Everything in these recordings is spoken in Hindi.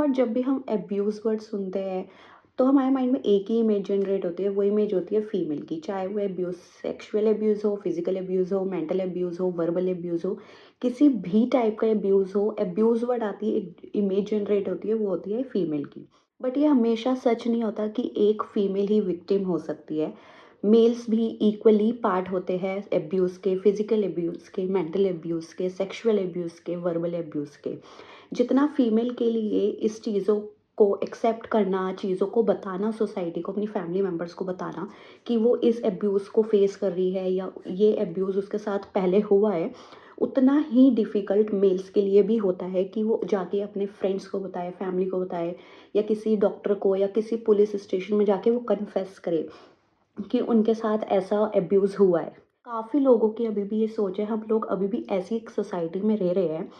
व्हाट, जब भी हम अब्यूज़ वर्ड सुनते हैं तो हमारे माइंड में एक ही इमेज जनरेट होती है, वो इमेज होती है फीमेल की। चाहे वो अब्यूज़ सेक्सुअल अब्यूज़ हो, फिजिकल अब्यूज़ हो, मेंटल अब्यूज़ हो, वर्बल अब्यूज़ हो, किसी भी टाइप का अब्यूज़ हो, अब्यूज़ वर्ड आती है, एक इमेज जनरेट होती है, वो होती है फीमेल की। बट ये हमेशा सच नहीं होता कि एक फीमेल ही विक्टिम हो सकती है। मेल्स भी इक्वली पार्ट होते हैं अब्यूज़ के, फिजिकल अब्यूज़ के, मेंटल अब्यूज़ के, सेक्सुअल अब्यूज़ के, वर्बल अब्यूज़ के। जितना फीमेल के लिए इस चीज़ों को एक्सेप्ट करना, चीज़ों को बताना सोसाइटी को, अपनी फैमिली मेंबर्स को बताना कि वो इस अब्यूज़ को फेस कर रही है या ये अब्यूज़ उसके साथ पहले हुआ है, उतना ही डिफ़िकल्ट मेल्स के लिए भी होता है कि वो जाके अपने फ्रेंड्स को बताए, फैमिली को बताए या किसी डॉक्टर को या किसी पुलिस स्टेशन में जाके वो कन्फेस करे कि उनके साथ ऐसा अब्यूज़ हुआ है। काफ़ी लोगों की अभी भी ये सोच है, हम लोग अभी भी ऐसी एक सोसाइटी में रह रहे हैं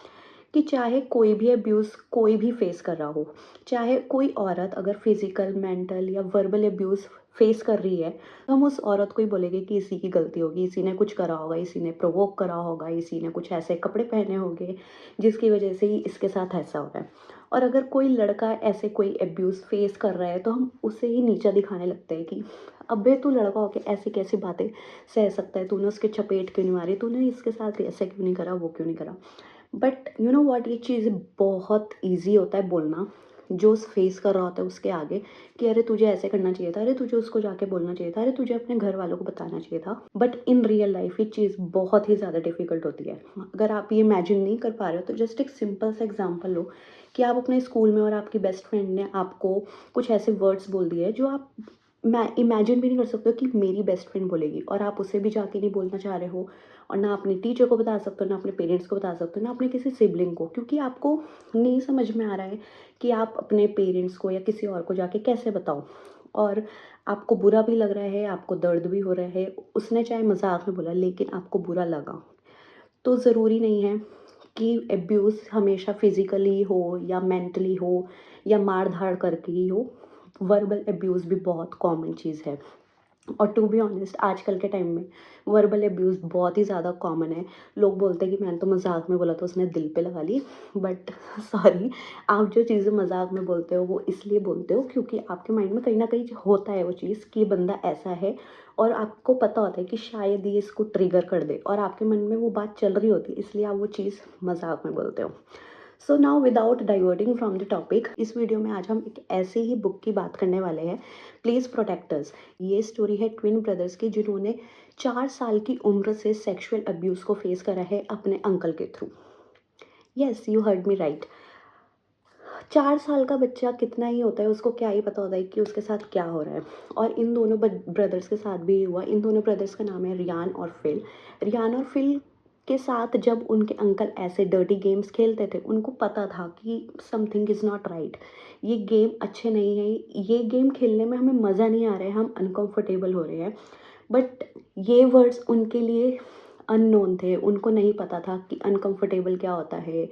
कि चाहे कोई भी अब्यूज़ कोई भी फेस कर रहा हो, चाहे कोई औरत अगर फिज़िकल, मेंटल या वर्बल अब्यूज़ फेस कर रही है, तो हम उस औरत को ही बोलेंगे कि इसी की गलती होगी, इसी ने कुछ करा होगा, इसी ने प्रोवोक करा होगा, इसी ने कुछ ऐसे कपड़े पहने होंगे, जिसकी वजह से ही इसके साथ ऐसा हो रहा है। और अगर कोई लड़का ऐसे कोई अब्यूज़ फेस कर रहा है, तो हम उसे ही नीचा दिखाने लगते हैं कि अबे तू लड़का होके ऐसी कैसी बातें सह सकता है, तूने उसके चपेट क्यों नहीं मारी, तूने इसके साथ ऐसा क्यों नहीं करा, वो क्यों नहीं करा। बट यू नो व्हाट, ये चीज़ बहुत ईज़ी होता है बोलना, जो फेस कर रहा होता है उसके आगे, कि अरे तुझे ऐसे करना चाहिए था, अरे तुझे उसको जाके बोलना चाहिए था, अरे तुझे अपने घर वालों को बताना चाहिए था। बट इन रियल लाइफ ये चीज़ बहुत ही ज़्यादा डिफिकल्ट होती है। अगर आप ये इमेजिन नहीं कर पा रहे हो तो जस्ट एक सिंपल सा एग्जांपल लो कि आप अपने स्कूल में और आपकी बेस्ट फ्रेंड ने आपको कुछ ऐसे वर्ड्स बोल दिए जो आप मैं इमेजिन भी नहीं कर सकते हो कि मेरी बेस्ट फ्रेंड बोलेगी, और आप उसे भी जाके नहीं बोलना चाह रहे हो, और ना अपने टीचर को बता सकते हो, ना अपने पेरेंट्स को बता सकते हो, ना अपने किसी सिबलिंग को, क्योंकि आपको नहीं समझ में आ रहा है कि आप अपने पेरेंट्स को या किसी और को जाके कैसे बताओ। और आपको बुरा भी लग रहा है, आपको दर्द भी हो रहा है, उसने चाहे मजाक में बोला लेकिन आपको बुरा लगा। तो ज़रूरी नहीं है कि अब्यूज़ हमेशा फिज़िकली हो या मेंटली हो या मार-धाड़ करके ही हो। वर्बल अब्यूज़ भी बहुत कॉमन चीज़ है। और टू बी ऑनेस्ट आजकल के टाइम में वर्बल अब्यूज़ बहुत ही ज़्यादा कॉमन है। लोग बोलते हैं कि मैंने तो मज़ाक में बोला था, उसने दिल पे लगा ली। बट सॉरी, आप जो चीज़ें मज़ाक में बोलते हो वो इसलिए बोलते हो क्योंकि आपके माइंड में कहीं न कहीं होता है वो चीज़ कि ये बंदा ऐसा है, और आपको पता होता है कि शायद ये इसको ट्रिगर कर दे, और आपके मन में वो बात चल रही होती है, इसलिए आप वो चीज़ मज़ाक में बोलते हो। So now without diverting from the topic, इस वीडियो में आज हम एक ऐसी ही बुक की बात करने वाले हैं, प्लीज़ प्रोटेक्ट अस। ये स्टोरी है ट्विन ब्रदर्स की, जिन्होंने 4 साल की उम्र से सेक्सुअल अब्यूज़ को फेस करा है अपने अंकल के through. Yes, you heard me right. 4 साल का बच्चा कितना ही होता है, उसको क्या ही पता होता है कि उसके साथ क्या हो रहा है। और इन दोनों ब्रदर्स के साथ भी हुआ। इन दोनों ब्रदर्स का नाम है रियान और फिल। रियान और फिल के साथ जब उनके अंकल ऐसे डर्टी गेम्स खेलते थे, उनको पता था कि समथिंग इज़ नॉट राइट, ये गेम अच्छे नहीं है, ये गेम खेलने में हमें मज़ा नहीं आ रहा है, हम अनकंफर्टेबल हो रहे हैं। बट ये वर्ड्स उनके लिए अननोन थे, उनको नहीं पता था कि अनकंफर्टेबल क्या होता है,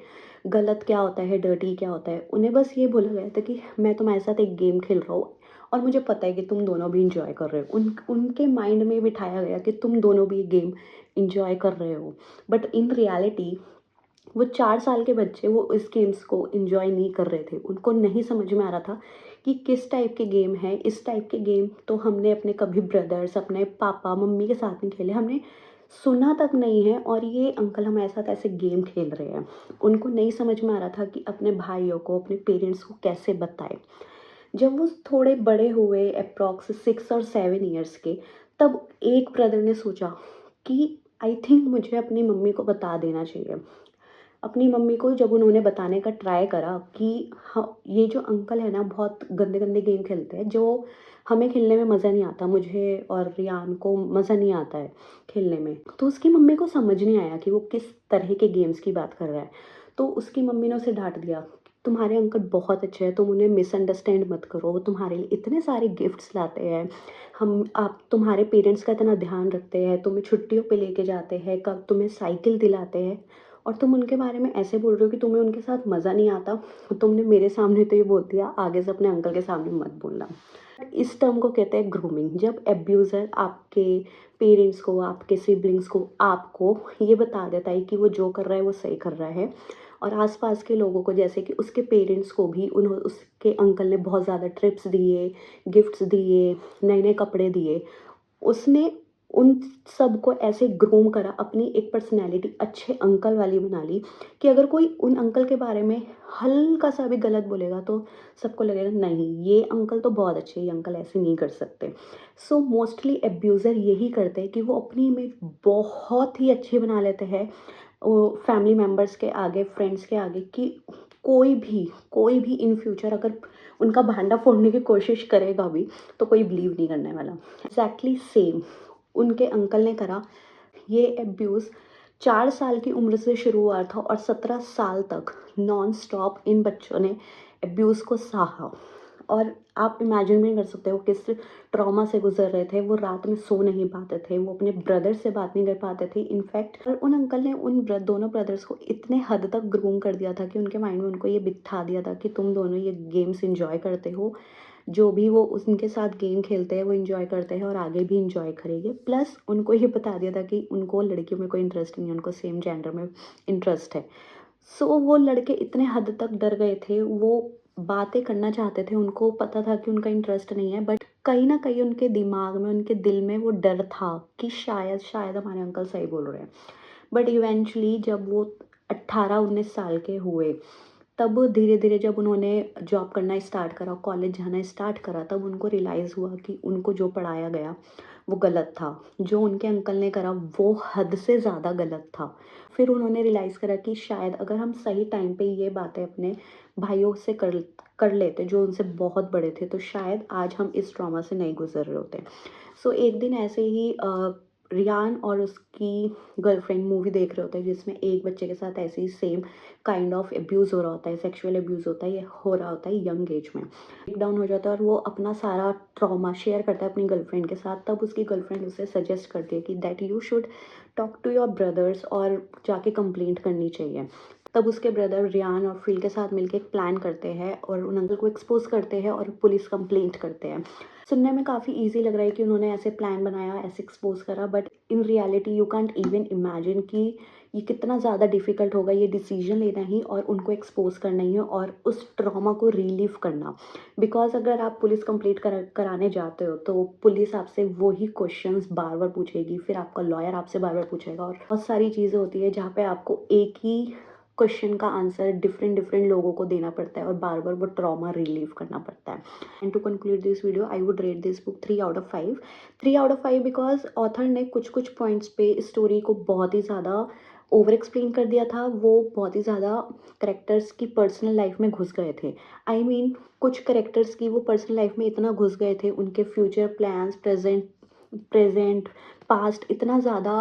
गलत क्या होता है, डर्टी क्या होता है। उन्हें बस ये बोला गया था कि मैं तुम्हारे साथ एक गेम खेल रहा हूँ और मुझे पता है कि तुम दोनों भी इंजॉय कर रहे हो। उनके माइंड में बिठाया गया कि तुम दोनों भी ये गेम इंजॉय कर रहे हो। बट इन रियलिटी वो 4 साल के बच्चे वो इस गेम्स को इंजॉय नहीं कर रहे थे। उनको नहीं समझ में आ रहा था कि किस टाइप के गेम है। इस टाइप के गेम तो हमने अपने कभी ब्रदर्स, अपने पापा मम्मी के साथ नहीं खेले, हमने सुना तक नहीं है, और ये अंकल हमारे साथ ऐसे गेम खेल रहे हैं। उनको नहीं समझ में आ रहा था कि अपने भाइयों को, अपने पेरेंट्स को कैसे बताए। जब वो थोड़े बड़े हुए, अप्रॉक्स 6 और 7 ईयर्स के, तब एक ब्रदर ने सोचा कि आई थिंक मुझे अपनी मम्मी को बता देना चाहिए। अपनी मम्मी को जब उन्होंने बताने का ट्राई करा कि हाँ, ये जो अंकल है ना बहुत गंदे गंदे गेम खेलते हैं, जो हमें खेलने में मज़ा नहीं आता, मुझे और रियान को मज़ा नहीं आता है खेलने में। तो उसकी मम्मी को समझ नहीं आया कि वो किस तरह के गेम्स की बात कर रहा है। तो उसकी मम्मी ने उसे डांट दिया, तुम्हारे अंकल बहुत अच्छे हैं, तुम उन्हें मिसअंडरस्टैंड मत करो, वो तुम्हारे लिए इतने सारे गिफ्ट्स लाते हैं, हम आप तुम्हारे पेरेंट्स का इतना ध्यान रखते हैं, तुम्हें छुट्टियों पे लेके जाते हैं, कब तुम्हें साइकिल दिलाते हैं, और तुम उनके बारे में ऐसे बोल रहे हो कि तुम्हें उनके साथ मज़ा नहीं आता। तुमने मेरे सामने तो ये बोल दिया, आगे से अपने अंकल के सामने मत बोलना। इस टर्म को कहते हैं ग्रूमिंग, जब एब्यूज़र आपके पेरेंट्स को, आपके सिबलिंग्स को, आपको ये बता देता है कि वो जो कर रहा है वो सही कर रहा है, और आसपास के लोगों को, जैसे कि उसके पेरेंट्स को भी उसके अंकल ने बहुत ज़्यादा ट्रिप्स दिए, गिफ्ट्स दिए, नए नए कपड़े दिए। उसने उन सबको ऐसे ग्रूम करा, अपनी एक पर्सनैलिटी अच्छे अंकल वाली बना ली कि अगर कोई उन अंकल के बारे में हल्का सा भी गलत बोलेगा तो सबको लगेगा नहीं, ये अंकल तो बहुत अच्छे, ये अंकल ऐसे नहीं कर सकते। सो मोस्टली एब्यूज़र यही करते हैं कि वो अपनी इमेज बहुत ही अच्छी बना लेते हैं फैमिली मेम्बर्स के आगे, फ्रेंड्स के आगे, कि कोई भी इन फ्यूचर अगर उनका भांडा फोड़ने की कोशिश करेगा भी तो कोई बिलीव नहीं करने वाला। एग्जैक्टली सेम उनके अंकल ने करा। ये एब्यूज़ 4 साल की उम्र से शुरू हुआ था और 17 साल तक नॉन स्टॉप इन बच्चों ने एब्यूज़ को सहा। और आप इमेजिन भी नहीं कर सकते वो किस ट्रॉमा से गुजर रहे थे। वो रात में सो नहीं पाते थे, वो अपने ब्रदर से बात नहीं कर पाते थे। इनफैक्ट उन अंकल ने दोनों ब्रदर्स को इतने हद तक ग्रूम कर दिया था कि उनके माइंड में उनको ये बिठा दिया था कि तुम दोनों ये गेम्स इंजॉय करते हो, जो भी वो उनके साथ गेम खेलते हैं वो इंजॉय करते हैं और आगे भी इंजॉय करेंगे। प्लस उनको ये बता दिया था कि उनको लड़कियों में कोई इंटरेस्ट नहीं है, उनको सेम जेंडर में इंटरेस्ट है। सो वो लड़के इतने हद तक डर गए थे, वो बातें करना चाहते थे, उनको पता था कि उनका इंटरेस्ट नहीं है, बट कहीं न कहीं उनके दिमाग में, उनके दिल में वो डर था कि शायद हमारे अंकल सही बोल रहे हैं। बट इवेंचुअली जब वो 18-19 साल के हुए, तब धीरे-धीरे जब उन्होंने जॉब करना स्टार्ट करा, कॉलेज जाना स्टार्ट करा, तब उनको रियलाइज़ हुआ कि उनको जो पढ़ाया गया वो गलत था। जो उनके अंकल ने करा वो हद से ज़्यादा गलत था। फिर उन्होंने रियलाइज़ करा कि शायद अगर हम सही टाइम पे ये बातें अपने भाइयों से कर कर लेते जो उनसे बहुत बड़े थे, तो शायद आज हम इस ट्रॉमा से नहीं गुज़र रहे होते। सो एक दिन ऐसे ही रियान और उसकी गर्लफ्रेंड मूवी देख रहे होते हैं, जिसमें एक बच्चे के साथ ऐसे ही सेम काइंड ऑफ अब्यूज़ हो रहा होता है, सेक्सुअल अब्यूज़ होता है, ये हो रहा होता है यंग एज में। ब्रेक डाउन हो जाता है और वो अपना सारा ट्रॉमा शेयर करता है अपनी गर्लफ्रेंड के साथ। तब उसकी गर्लफ्रेंड उसे सजेस्ट करती है कि that you should talk to your brothers और जाके कंप्लेंट करनी चाहिए। तब उसके ब्रदर रियान और फिल के साथ मिलके एक प्लान करते हैं और उन अंकल को एक्सपोज़ करते हैं और पुलिस कंप्लेंट करते हैं। सुनने में काफ़ी ईज़ी लग रहा है कि उन्होंने ऐसे प्लान बनाया, ऐसे एक्सपोज़ करा, but in reality you can't even imagine कि ये कितना ज़्यादा डिफ़िकल्ट होगा ये डिसीज़न लेना ही और उनको एक्सपोज़ करना ही है और उस ट्रॉमा को रिलीव करना। बिकॉज़ अगर आप पुलिस कंप्लेंट कराने जाते हो तो पुलिस आपसे वही क्वेश्चंस बार-बार पूछेगी, फिर आपका लॉयर आपसे बार-बार पूछेगा और बहुत सारी चीज़ें होती है जहाँ पे आपको एक ही क्वेश्चन का आंसर डिफरेंट डिफरेंट लोगों को देना पड़ता है और बार-बार वो ट्रॉमा रिलीव करना पड़ता है। And to conclude this video, I would rate this book 3 out of 5। 3 out of 5 because author ने कुछ-कुछ पॉइंट्स पे स्टोरी को बहुत ही ज़्यादा ओवर एक्सप्लेन कर दिया था। वो बहुत ही ज़्यादा कैरेक्टर्स की पर्सनल लाइफ में घुस गए थे। आई मीन कुछ कैरेक्टर्स की वो पर्सनल लाइफ में इतना घुस गए थे, उनके फ्यूचर प्लान्स, प्रेज़ेंट, पास्ट इतना ज़्यादा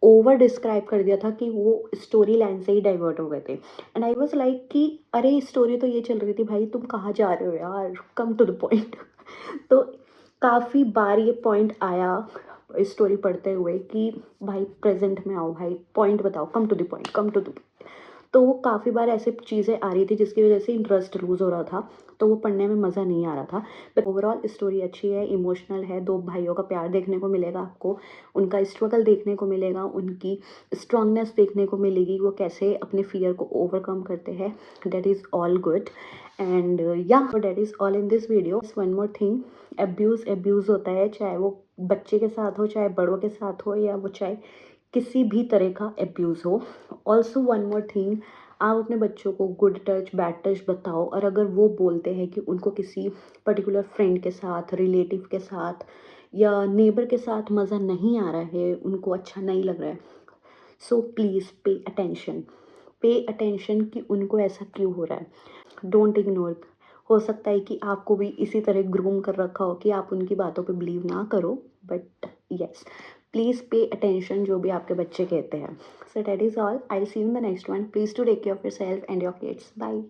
ओवर डिस्क्राइब कर दिया था कि वो स्टोरी लाइन से ही डाइवर्ट हो गए थे। एंड आई वाज़ लाइक कि अरे स्टोरी तो ये चल रही थी भाई, तुम कहाँ जा रहे हो यार? Come to the point. तो काफ़ी बार ये पॉइंट आया स्टोरी पढ़ते हुए कि भाई प्रेज़ेंट में आओ भाई, पॉइंट बताओ, come to the point, come to the. तो वो काफ़ी बार ऐसे चीज़ें आ रही थी जिसकी वज़ह से इंटरेस्ट लूज़ हो रहा था, तो वो पढ़ने में मज़ा नहीं आ रहा था। बट ओवरऑल स्टोरी अच्छी है, इमोशनल है, 2 भाइयों का प्यार देखने को मिलेगा आपको, उनका स्ट्रगल देखने को मिलेगा, उनकी स्ट्रॉन्गनेस देखने को मिलेगी, वो कैसे अपने फ़ियर को ओवरकम करते हैं। That is all good and yeah that is all in this video. One more thing, abuse होता है, चाहे वो बच्चे के साथ हो, चाहे बड़ों के साथ हो, या वो चाहे किसी भी तरह का अब्यूज़ हो। ऑल्सो वन मोर थिंग, आप अपने बच्चों को गुड टच, बैड टच बताओ और अगर वो बोलते हैं कि उनको किसी पर्टिकुलर फ्रेंड के साथ, रिलेटिव के साथ या नेबर के साथ मज़ा नहीं आ रहा है, उनको अच्छा नहीं लग रहा है, so please pay attention. Pay attention कि उनको ऐसा क्यों हो रहा है। Don't ignore. हो सकता है कि आपको भी इसी तरह ग्रूम कर रखा हो कि आप उनकी बातों पे बिलीव ना करो, but yes, please pay attention जो भी आपके बच्चे कहते हैं। So that is all. I will see you in the next one. Please to take care of yourself and your kids. Bye.